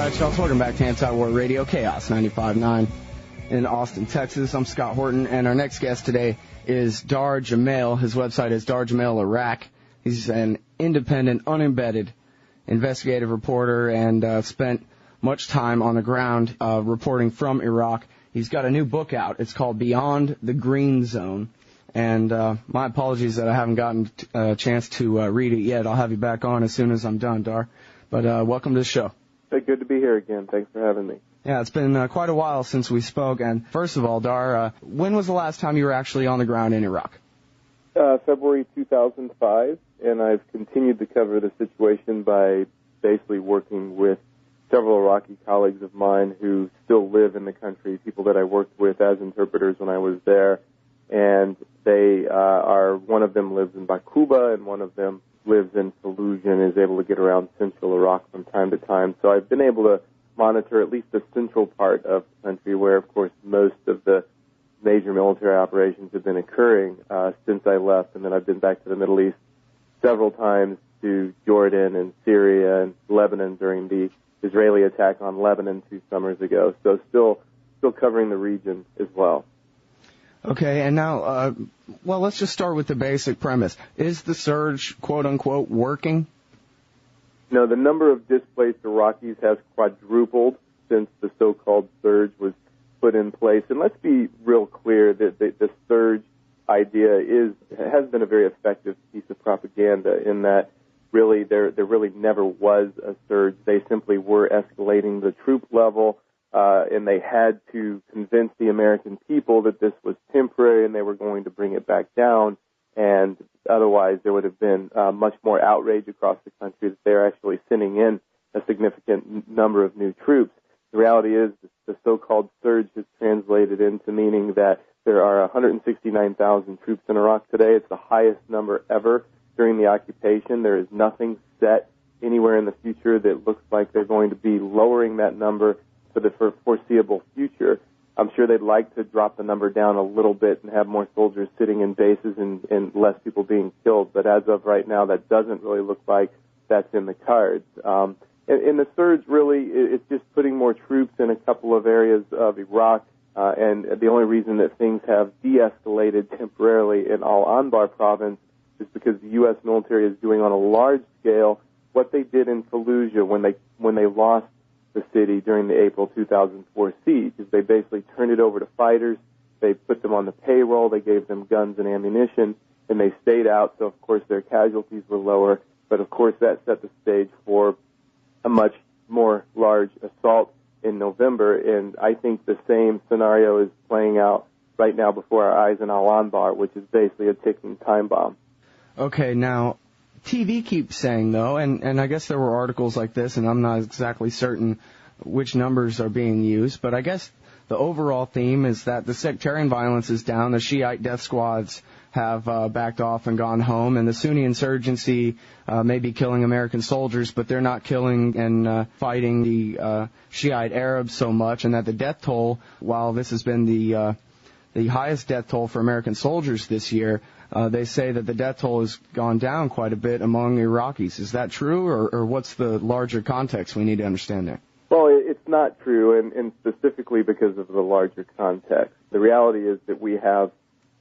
right, y'all. Welcome back to Anti-War Radio, Chaos 95.9 in Austin, Texas. I'm Scott Horton, and our next guest today is Dahr Jamail. His website is Dahr Jamail Iraq. He's an independent, unembedded investigative reporter and spent much time on the ground reporting from Iraq. He's got a new book out. It's called Beyond the Green Zone. And my apologies that I haven't gotten a chance to read it yet. I'll have you back on as soon as I'm done, Dahr. But welcome to the show. Hey, good to be here again. Thanks for having me. Yeah, it's been quite a while since we spoke. And first of all, Dahr, when was the last time you were actually on the ground in Iraq? February 2005, and I've continued to cover the situation by basically working with several Iraqi colleagues of mine who still live in the country, people that I worked with as interpreters when I was there. And they one of them lives in Bakuba, and one of them lives in Fallujah and is able to get around central Iraq from time to time. So I've been able to monitor at least the central part of the country where, of course, most of the major military operations have been occurring since I left. And then I've been back to the Middle East several times to Jordan and Syria and Lebanon during the Israeli attack on Lebanon 2 summers ago. So still covering the region as well. Okay, and now, let's just start with the basic premise. Is the surge, quote-unquote, working? No, the number of displaced Iraqis has quadrupled since the so-called surge was put in place. And let's be real clear that the surge idea has been a very effective piece of propaganda in that really there really never was a surge. They simply were escalating the troop level. And they had to convince the American people that this was temporary and they were going to bring it back down. And otherwise, there would have been much more outrage across the country that they're actually sending in a significant number of new troops. The reality is the so-called surge has translated into meaning that there are 169,000 troops in Iraq today. It's the highest number ever during the occupation. There is nothing set anywhere in the future that looks like they're going to be lowering that number for the foreseeable future. I'm sure they'd like to drop the number down a little bit and have more soldiers sitting in bases and less people being killed, but as of right now, that doesn't really look like that's in the cards. And the surge really, it's just putting more troops in a couple of areas of Iraq, and the only reason that things have de-escalated temporarily in Al-Anbar province is because the U.S. military is doing on a large scale what they did in Fallujah when they lost the city during the April 2004 siege. Is they basically turned it over to fighters, they put them on the payroll, they gave them guns and ammunition, and they stayed out, so of course their casualties were lower, but of course that set the stage for a much more large assault in November, and I think the same scenario is playing out right now before our eyes in Al-Anbar, which is basically a ticking time bomb. Okay, now, TV keeps saying, though, and I guess there were articles like this, and I'm not exactly certain which numbers are being used, but I guess the overall theme is that the sectarian violence is down, the Shiite death squads have backed off and gone home, and the Sunni insurgency may be killing American soldiers, but they're not killing and fighting the Shiite Arabs so much, and that the death toll, while this has been the highest death toll for American soldiers this year, they say that the death toll has gone down quite a bit among Iraqis. Is that true, or what's the larger context we need to understand there? Well, it's not true, and specifically because of the larger context. The reality is that we have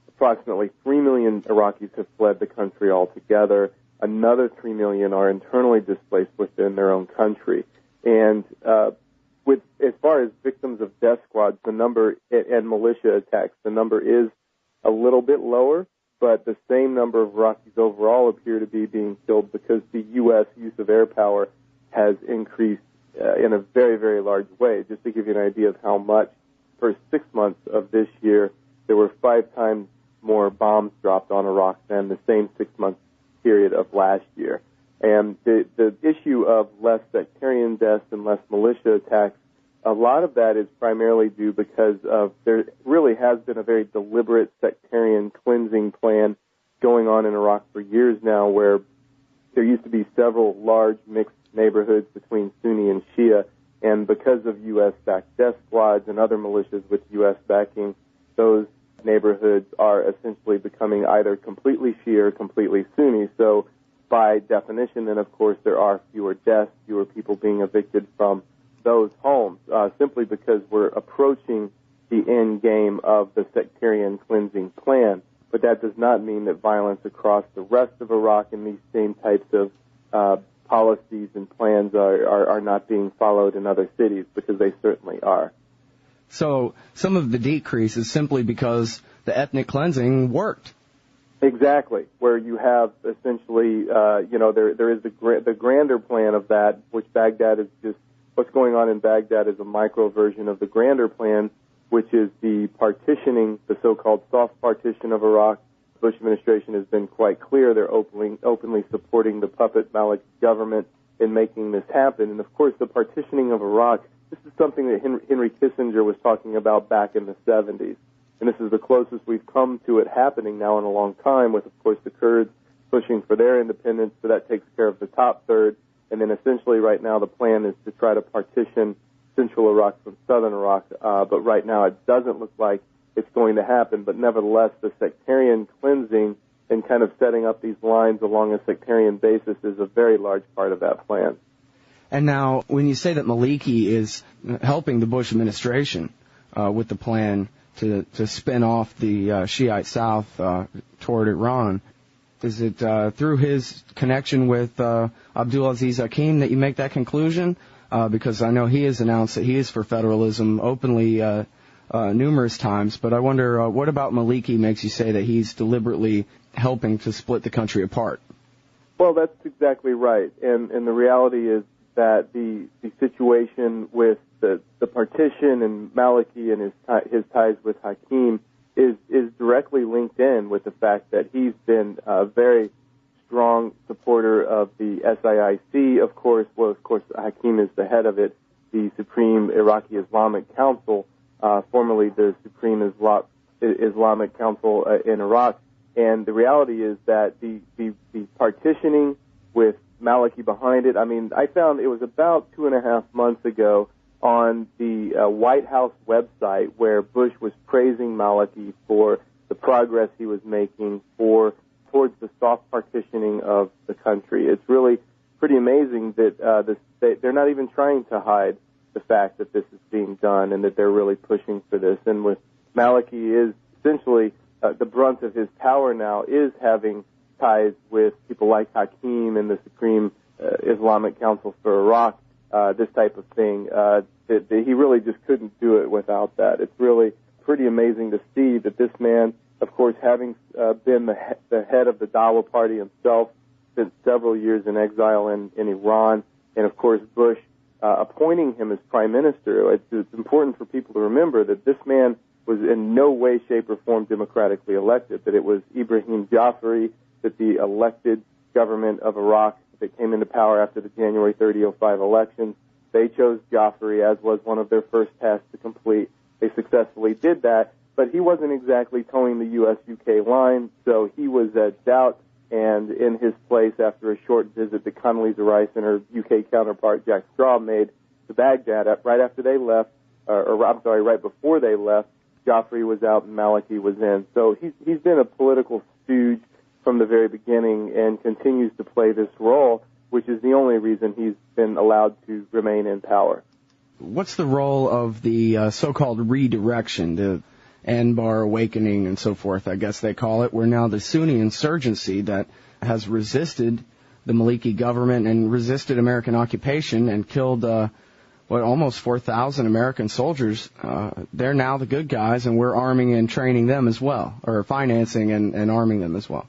approximately 3 million Iraqis have fled the country altogether. Another 3 million are internally displaced within their own country. And as far as victims of death squads, the number, and militia attacks, the number is a little bit lower, but the same number of Iraqis overall appear to be being killed because the U.S. use of air power has increased in a very, very large way. Just to give you an idea of how much, for 6 months of this year, there were 5 times more bombs dropped on Iraq than the same 6-month period of last year. And the issue of less sectarian deaths and less militia attacks, a lot of that is primarily due because of there really has been a very deliberate sectarian cleansing plan going on in Iraq for years now, where there used to be several large mixed neighborhoods between Sunni and Shia, and because of U.S.-backed death squads and other militias with U.S. backing, those neighborhoods are essentially becoming either completely Shia or completely Sunni. So by definition, then, of course, there are fewer deaths, fewer people being evicted from those homes, simply because we're approaching the end game of the sectarian cleansing plan. But that does not mean that violence across the rest of Iraq and these same types of policies and plans are not being followed in other cities, because they certainly are. So some of the decrease is simply because the ethnic cleansing worked. Exactly, where you have essentially, there is the grander plan of that, which Baghdad is just, what's going on in Baghdad is a micro version of the grander plan, which is the partitioning, the so-called soft partition of Iraq. The Bush administration has been quite clear. They're openly supporting the puppet Maliki government in making this happen. And, of course, the partitioning of Iraq, this is something that Henry Kissinger was talking about back in the 70s. And this is the closest we've come to it happening now in a long time, with, of course, the Kurds pushing for their independence, so that takes care of the top third. And then essentially right now the plan is to try to partition central Iraq from southern Iraq. But right now it doesn't look like it's going to happen. But nevertheless, the sectarian cleansing and kind of setting up these lines along a sectarian basis is a very large part of that plan. And now, when you say that Maliki is helping the Bush administration with the plan to spin off the Shiite South toward Iran, is it through his connection with Abdulaziz Hakim that you make that conclusion? Because I know he has announced that he is for federalism openly numerous times, but I wonder what about Maliki makes you say that he's deliberately helping to split the country apart? Well, that's exactly right, and the reality is that the situation with the partition and Maliki and his ties with Hakim is directly linked in with the fact that he's been a very strong supporter of the SIIC, of course. Well, of course, Hakim is the head of it, the Supreme Iraqi Islamic Council, formerly the Supreme Islamic Council in Iraq. And the reality is that the partitioning with Maliki behind it, I mean, I found it was about 2.5 months ago on the White House website where Bush was praising Maliki for the progress he was making towards the soft partitioning of the country. It's really pretty amazing that they're not even trying to hide the fact that this is being done and that they're really pushing for this. And with Maliki is essentially the brunt of his power now is having ties with people like Hakim and the Supreme Islamic Council for Iraq, this type of thing. He really just couldn't do it without that. It's really pretty amazing to see that this man, of course, having been the head of the Dawa party himself, spent several years in exile in Iran, and of course Bush appointing him as prime minister. It's important for people to remember that this man was in no way, shape, or form democratically elected, that it was Ibrahim Jafari, that the elected government of Iraq that came into power after the January 2005 elections, they chose Jafari as was one of their first tasks to complete. They successfully did that, but he wasn't exactly towing the U.S.-UK line, so he was edged out, and in his place, after a short visit that Condoleezza Rice and her UK counterpart Jack Straw made to Baghdad, right after they left, right before they left, Jafari was out and Maliki was in. So he's been a political stooge from the very beginning and continues to play this role, which is the only reason he's been allowed to remain in power. What's the role of the so-called redirection, the Anbar awakening and so forth, I guess they call it, where now the Sunni insurgency that has resisted the Maliki government and resisted American occupation and killed almost 4,000 American soldiers, they're now the good guys, and we're arming and training them as well, or financing and arming them as well.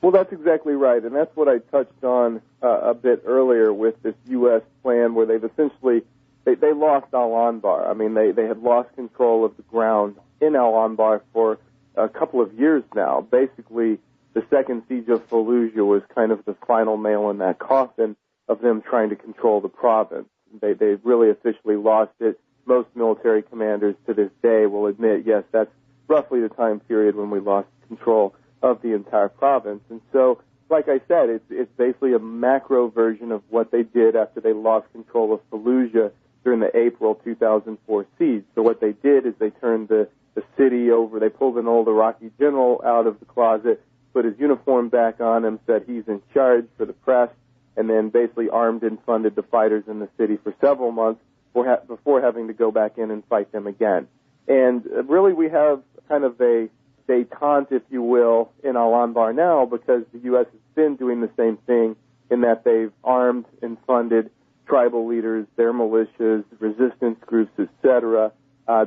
Well, that's exactly right, and that's what I touched on a bit earlier with this U.S. plan where they've essentially, they lost Al-Anbar. I mean, they had lost control of the ground in Al-Anbar for a couple of years now. Basically, the second siege of Fallujah was kind of the final nail in that coffin of them trying to control the province. They really officially lost it. Most military commanders to this day will admit, yes, that's roughly the time period when we lost control of the entire province. And so, like I said, it's basically a macro version of what they did after they lost control of Fallujah during the April 2004 siege. So what they did is they turned the city over. They pulled an old Iraqi general out of the closet, put his uniform back on him, said he's in charge for the press, and then basically armed and funded the fighters in the city for several months before having to go back in and fight them again. And really we have kind of a détente, if you will, in Al-Anbar now because the U.S. has been doing the same thing in that they've armed and funded tribal leaders, their militias, resistance groups, etc.,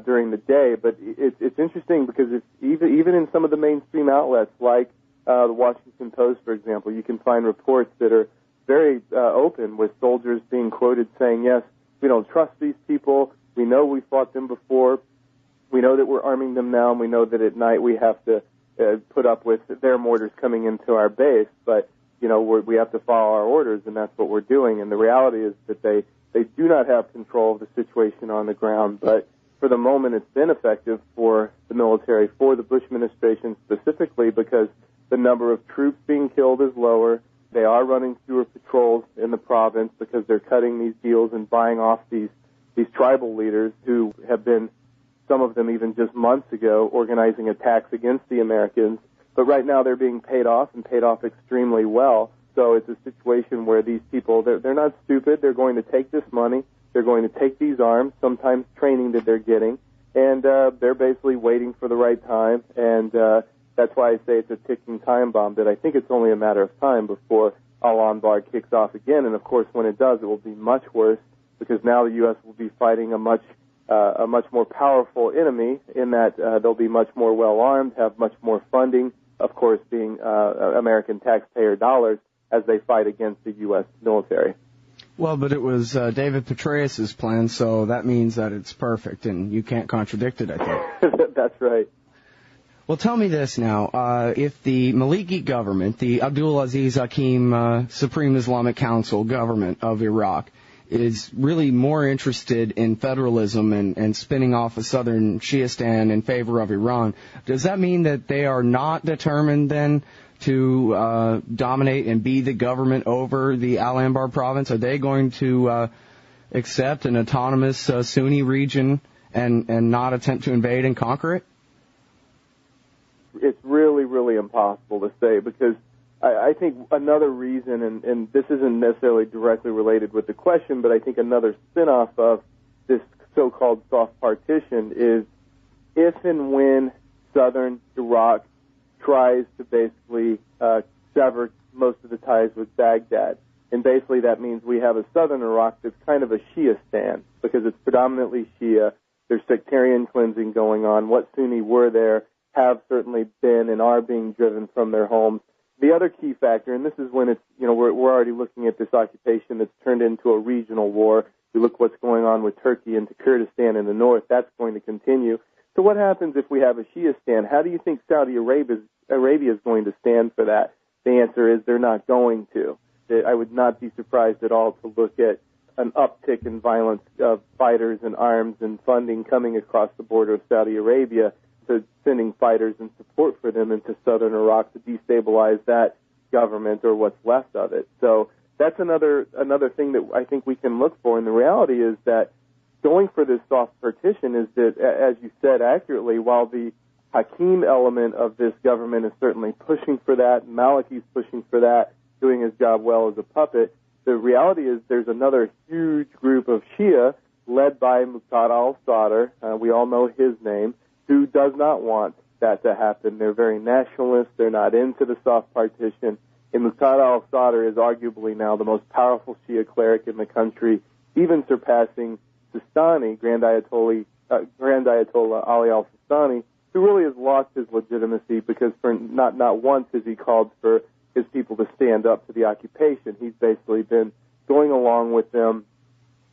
during the day. But it's interesting because even in some of the mainstream outlets like the Washington Post, for example, you can find reports that are very open with soldiers being quoted saying, yes, we don't trust these people. We know we fought them before. We know that we're arming them now, and we know that at night we have to put up with their mortars coming into our base. But, you know, we have to follow our orders, and that's what we're doing. And the reality is that they do not have control of the situation on the ground. But for the moment, it's been effective for the military, for the Bush administration specifically, because the number of troops being killed is lower. They are running fewer patrols in the province because they're cutting these deals and buying off these tribal leaders who have been, some of them even just months ago, organizing attacks against the Americans. But right now they're being paid off and paid off extremely well. So it's a situation where these people, they're not stupid. They're going to take this money. They're going to take these arms, sometimes training that they're getting, and they're basically waiting for the right time. And that's why I say it's a ticking time bomb, that I think it's only a matter of time before Al-Anbar kicks off again. And, of course, when it does, it will be much worse because now the U.S. will be fighting a much more powerful enemy in that they'll be much more well-armed, have much more funding, of course, being American taxpayer dollars as they fight against the U.S. military. Well, but it was David Petraeus' plan, so that means that it's perfect, and you can't contradict it, I think. That's right. Well, tell me this now. If the Maliki government, the Abdulaziz Hakim Supreme Islamic Council government of Iraq, is really more interested in federalism and spinning off a southern Shiistan in favor of Iran, does that mean that they are not determined then to dominate and be the government over the Al-Anbar province? Are they going to accept an autonomous Sunni region and not attempt to invade and conquer it? It's really, really impossible to say because I think another reason, and this isn't necessarily directly related with the question, but I think another spin-off of this so-called soft partition is if and when southern Iraq tries to basically sever most of the ties with Baghdad. And basically that means we have a southern Iraq that's kind of a Shia-stan because it's predominantly Shia. There's sectarian cleansing going on. What Sunni were there have certainly been and are being driven from their homes. The other key factor, and this is when it's, you know, we're already looking at this occupation that's turned into a regional war. We look what's going on with Turkey and Kurdistan in the north. That's going to continue. So what happens if we have a Shia-stan? How do you think Saudi Arabia is going to stand for that? The answer is they're not going to. I would not be surprised at all to look at an uptick in violence of fighters and arms and funding coming across the border of Saudi Arabia to sending fighters and support for them into southern Iraq to destabilize that government or what's left of it. So that's another thing that I think we can look for. And the reality is that going for this soft partition is that, as you said accurately, while the Hakim element of this government is certainly pushing for that, Malikis pushing for that, doing his job well as a puppet, the reality is there's another huge group of Shia led by Muqtada al-Sadr, we all know his name, who does not want that to happen. They're very nationalist. They're not into the soft partition. And Muqtada al-Sadr is arguably now the most powerful Shia cleric in the country, even surpassing Sistani, Grand Ayatollah Ali al-Sistani, who really has lost his legitimacy because for not once has he called for his people to stand up to the occupation. He's basically been going along with them,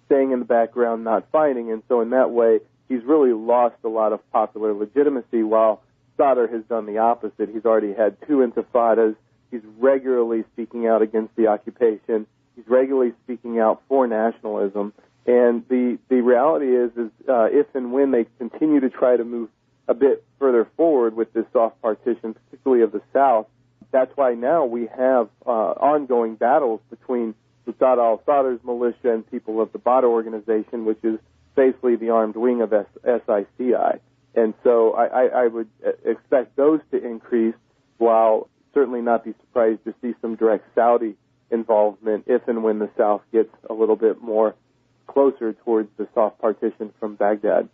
staying in the background, not fighting, and so in that way, he's really lost a lot of popular legitimacy, while Sadr has done the opposite. He's already had 2 intifadas. He's regularly speaking out against the occupation. He's regularly speaking out for nationalism. And the reality is if and when they continue to try to move a bit further forward with this soft partition, particularly of the South, that's why now we have ongoing battles between Muqtada al-Sadr's militia and people of the Badr organization, which is basically the armed wing of SICI. And so I would expect those to increase, while certainly not be surprised to see some direct Saudi involvement if and when the South gets a little bit more closer towards the soft partition from Baghdad.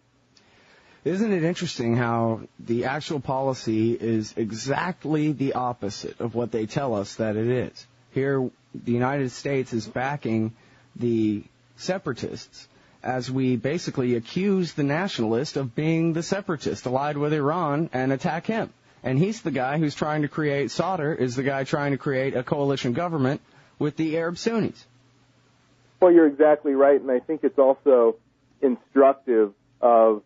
Isn't it interesting how the actual policy is exactly the opposite of what they tell us that it is? Here, the United States is backing the separatists as we basically accuse the nationalist of being the separatist, allied with Iran, and attack him. And he's the guy who's trying to create, Sadr is the guy trying to create a coalition government with the Arab Sunnis. Well, you're exactly right, and I think it's also instructive of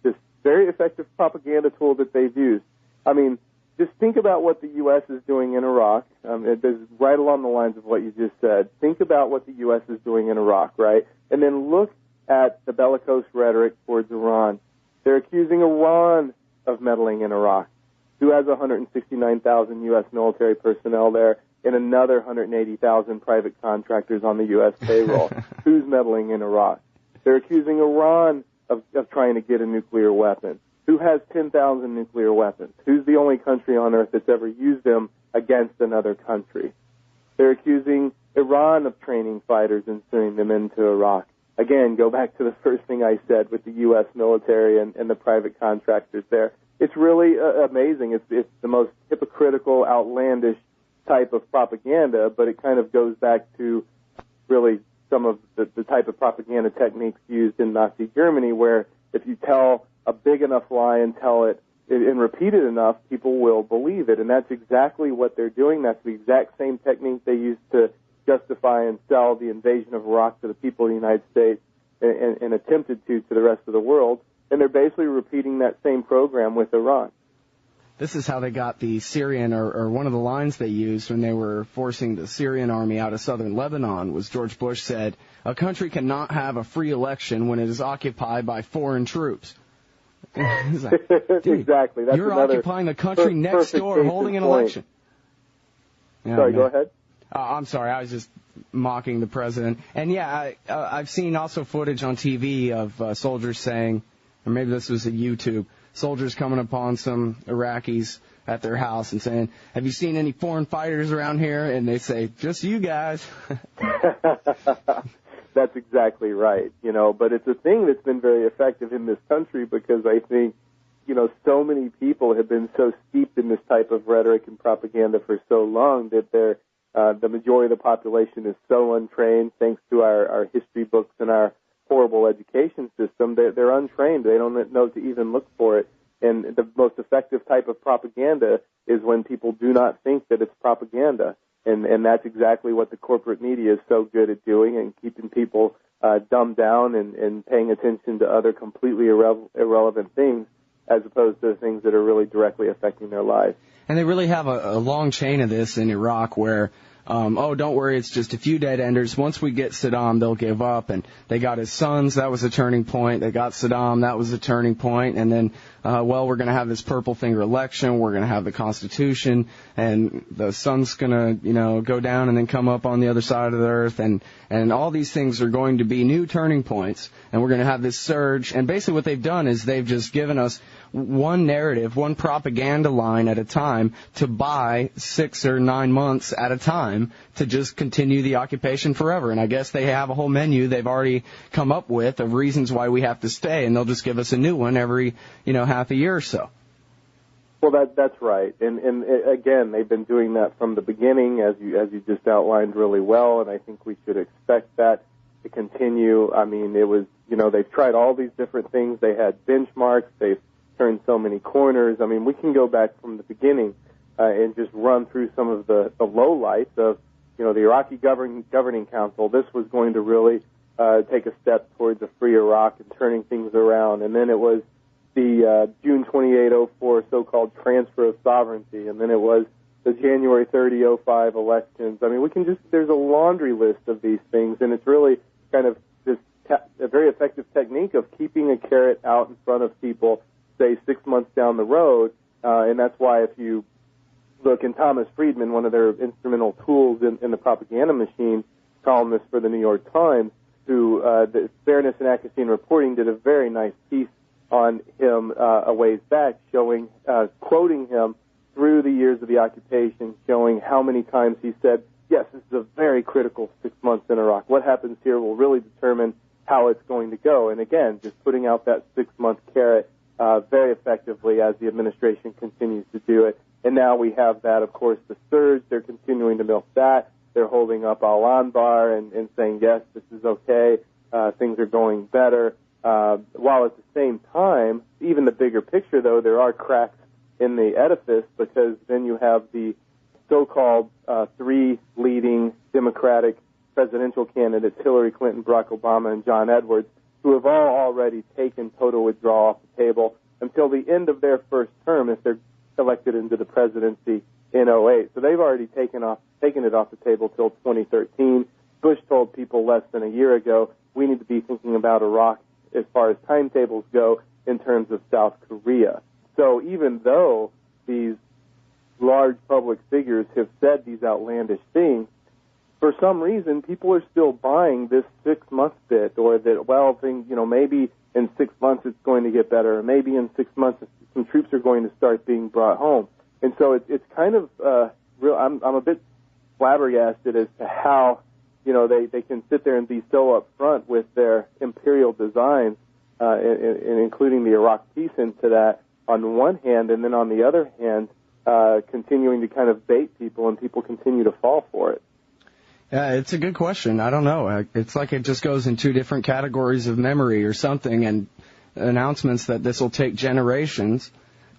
this very effective propaganda tool that they've used. I mean, just think about what the U.S. is doing in Iraq. It is right along the lines of what you just said. Think about what the U.S. is doing in Iraq, right? And then look at the bellicose rhetoric towards Iran. They're accusing Iran of meddling in Iraq, who has 169,000 U.S. military personnel there and another 180,000 private contractors on the U.S. payroll. Who's meddling in Iraq? They're accusing Iran of trying to get a nuclear weapon. Who has 10,000 nuclear weapons? Who's the only country on earth that's ever used them against another country? They're accusing Iran of training fighters and sending them into Iraq. Again, go back to the first thing I said with the U.S. military and the private contractors there. It's really amazing. It's the most hypocritical, outlandish type of propaganda, but it kind of goes back to really some of the type of propaganda techniques used in Nazi Germany, where if you tell a big enough lie and tell it and repeat it enough, people will believe it. And that's exactly what they're doing. That's the exact same technique they used to justify and sell the invasion of Iraq to the people of the United States and attempted to the rest of the world. And they're basically repeating that same program with Iran. This is how they got the Syrian, or one of the lines they used when they were forcing the Syrian army out of southern Lebanon was George Bush said, "A country cannot have a free election when it is occupied by foreign troops." Like, exactly. That's you're occupying the country next door holding an election. Yeah, sorry, go ahead. I'm sorry, I was just mocking the president. And yeah, I've seen also footage on TV of soldiers saying, or maybe this was at YouTube, soldiers coming upon some Iraqis at their house and saying, "Have you seen any foreign fighters around here?" And they say, "Just you guys." That's exactly right, but it's a thing that's been very effective in this country because I think, so many people have been so steeped in this type of rhetoric and propaganda for so long that the majority of the population is so untrained, thanks to our history books and our horrible education system. They're untrained. They don't know to even look for it. And the most effective type of propaganda is when people do not think that it's propaganda. And that's exactly what the corporate media is so good at doing, and keeping people dumbed down and paying attention to other completely irrelevant things as opposed to things that are really directly affecting their lives. And they really have a long chain of this in Iraq where, don't worry, it's just a few dead enders. Once we get Saddam, they'll give up. And they got his sons, that was a turning point. They got Saddam, that was a turning point. And then, we're going to have this purple finger election. We're going to have the Constitution. And the sun's going to, go down and then come up on the other side of the earth. And all these things are going to be new turning points. And we're going to have this surge. And basically what they've done is they've just given us one narrative, one propaganda line at a time to buy 6 or 9 months at a time to just continue the occupation forever. And I guess they have a whole menu they've already come up with of reasons why we have to stay, and they'll just give us a new one every, half a year or so. Well, that's right. And again, they've been doing that from the beginning, as you just outlined really well, and I think we should expect that to continue. I mean, it was, they've tried all these different things. They had benchmarks. They've turned so many corners. I mean, we can go back from the beginning and just run through some of the lowlights of, the Iraqi governing council. This was going to really take a step towards a free Iraq and turning things around. And then it was the June 28, 04 so-called transfer of sovereignty. And then it was the January 30, 05 elections. I mean, there's a laundry list of these things, and it's really kind of a very effective technique of keeping a carrot out in front of people, say 6 months down the road, and that's why if you look in Thomas Friedman, one of their instrumental tools in the propaganda machine, columnist for the New York Times, who the Fairness and Accuracy in Reporting did a very nice piece on him a ways back, quoting him through the years of the occupation, showing how many times he said, yes, this is a very critical 6 months in Iraq. What happens here will really determine how it's going to go. And again, just putting out that 6-month carrot very effectively as the administration continues to do it. And now we have that, of course, the surge. They're continuing to milk that. They're holding up Al-Anbar and saying, yes, this is okay. Things are going better. While at the same time, even the bigger picture, though, there are cracks in the edifice, because then you have the so-called 3 leading Democratic presidential candidates, Hillary Clinton, Barack Obama, and John Edwards, who have all already taken total withdrawal off the table until the end of their first term if they're elected into the presidency in 08. So they've already taken it off the table till 2013. Bush told people less than a year ago, we need to be thinking about Iraq as far as timetables go in terms of South Korea. So even though these large public figures have said these outlandish things, for some reason, people are still buying this 6-month bit, or that, well, maybe in 6 months it's going to get better, or maybe in 6 months some troops are going to start being brought home. And so it's kind of real. I'm a bit flabbergasted as to how, they can sit there and be so upfront with their imperial designs, and including the Iraq peace into that on one hand, and then on the other hand, continuing to kind of bait people, and people continue to fall for it. Yeah, it's a good question. I don't know. It's like it just goes in 2 different categories of memory or something, and announcements that this will take generations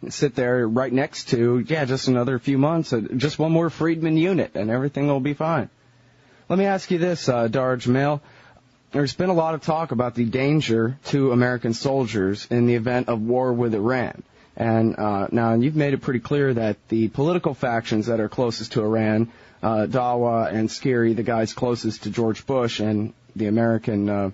sit there right next to, just another few months, just one more Friedman unit, and everything will be fine. Let me ask you this, Dahr Jamail. There's been a lot of talk about the danger to American soldiers in the event of war with Iran. And now you've made it pretty clear that the political factions that are closest to Iran, Dawa and Scary, the guys closest to George Bush and the American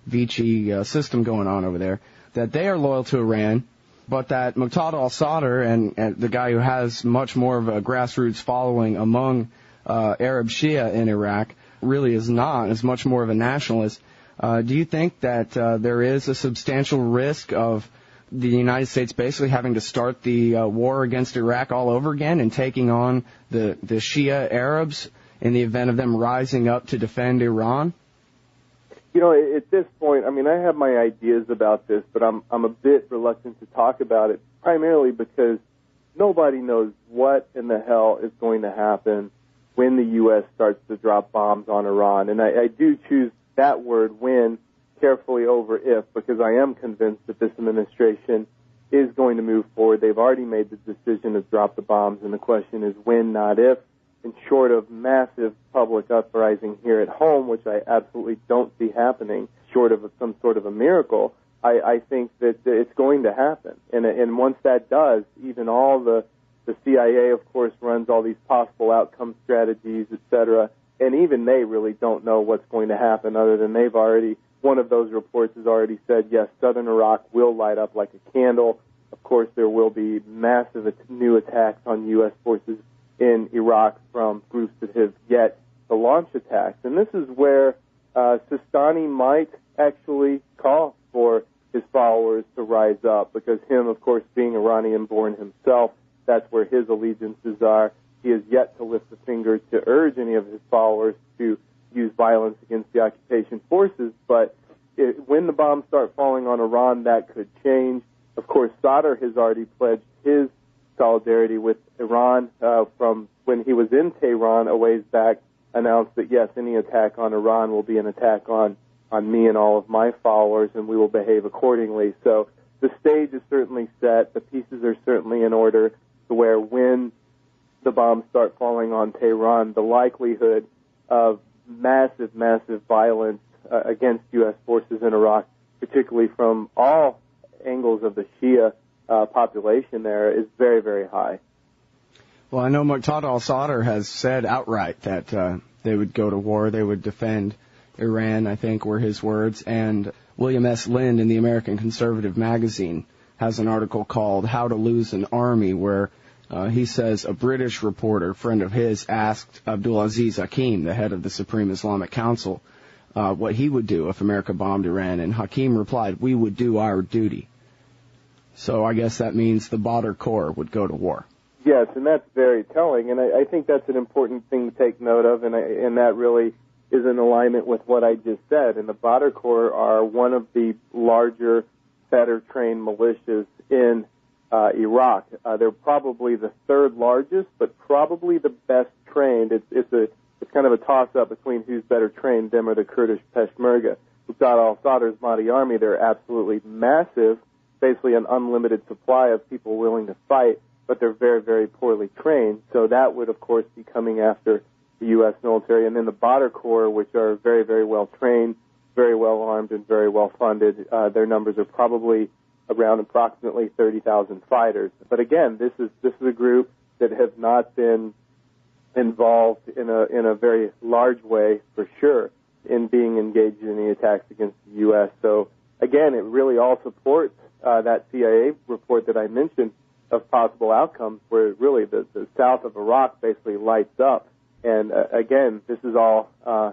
Vichy system going on over there, that they are loyal to Iran, but that Muqtada al-Sadr and the guy who has much more of a grassroots following among Arab Shia in Iraq really is not, is much more of a nationalist. Do you think that there is a substantial risk of the United States basically having to start the war against Iraq all over again and taking on the Shia Arabs in the event of them rising up to defend Iran? At this point, I have my ideas about this, but I'm a bit reluctant to talk about it, primarily because nobody knows what in the hell is going to happen when the U.S. starts to drop bombs on Iran. And I do choose that word, when, carefully over if, because I am convinced that this administration is going to move forward. They've already made the decision to drop the bombs, and the question is when, not if. And short of massive public uprising here at home, which I absolutely don't see happening, short of some sort of a miracle, I think that it's going to happen. And once that does, even all the CIA, of course, runs all these possible outcome strategies, et cetera, and even they really don't know what's going to happen, other than they've already, one of those reports has already said, yes, southern Iraq will light up like a candle. Of course, there will be massive new attacks on U.S. forces in Iraq from groups that have yet to launch attacks. And this is where Sistani might actually call for his followers to rise up, because him, of course, being Iranian-born himself, that's where his allegiances are. He has yet to lift a finger to urge any of his followers to use violence against the occupation forces, but when the bombs start falling on Iran, that could change. Of course, Sadr has already pledged his solidarity with Iran from when he was in Tehran a ways back, announced that, yes, any attack on Iran will be an attack on me and all of my followers, and we will behave accordingly. So the stage is certainly set. The pieces are certainly in order to where when the bombs start falling on Tehran, the likelihood of massive, massive violence against U.S. forces in Iraq, particularly from all angles of the Shia population there, is very, very high. Well, I know Muqtada al-Sadr has said outright that they would go to war, they would defend Iran, I think were his words, and William S. Lind in the American Conservative magazine has an article called How to Lose an Army, where he says a British reporter, friend of his, asked Abdulaziz Hakim, the head of the Supreme Islamic Council, what he would do if America bombed Iran, and Hakim replied, we would do our duty. So I guess that means the Badr Corps would go to war. Yes, and that's very telling, and I think that's an important thing to take note of, and that really is in alignment with what I just said. And the Badr Corps are one of the larger, better trained militias in Iraq. They're probably the third largest, but probably the best trained. It's kind of a toss-up between who's better trained, them or the Kurdish Peshmerga. Uqad al-Sadr's Mahdi army, they're absolutely massive, basically an unlimited supply of people willing to fight, but they're very, very poorly trained. So that would, of course, be coming after the U.S. military. And then the Badr Corps, which are very, very well trained, very well armed, and very well funded. Their numbers are probably around approximately 30,000 fighters. But again, this is a group that has not been involved in a very large way, for sure, in being engaged in any attacks against the U.S. So again, it really all supports that CIA report that I mentioned of possible outcomes, where really the south of Iraq basically lights up. And again, this is all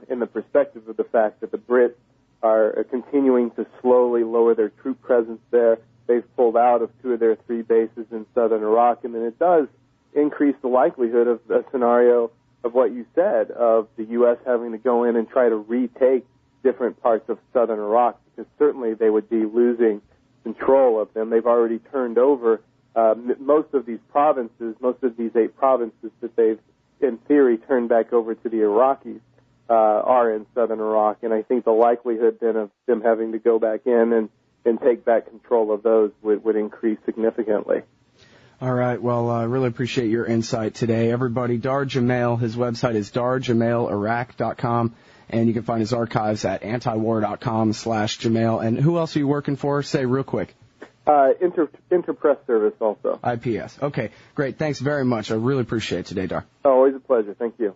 in the perspective of the fact that the Brits are continuing to slowly lower their troop presence there. They've pulled out of 2 of their 3 bases in southern Iraq, and then it does increase the likelihood of a scenario of what you said, of the U.S. having to go in and try to retake different parts of southern Iraq, because certainly they would be losing control of them. They've already turned over most of these provinces, most of these 8 provinces that they've, in theory, turned back over to the Iraqis are in southern Iraq, and I think the likelihood then of them having to go back in and take back control of those would increase significantly. All right. Well, I really appreciate your insight today. Everybody, Dahr Jamail, his website is dahrjamailiraq.com, and you can find his archives at antiwar.com/Jamail. And who else are you working for? Say real quick. Interpress Service also. IPS. Okay, great. Thanks very much. I really appreciate it today, Dahr. Always a pleasure. Thank you.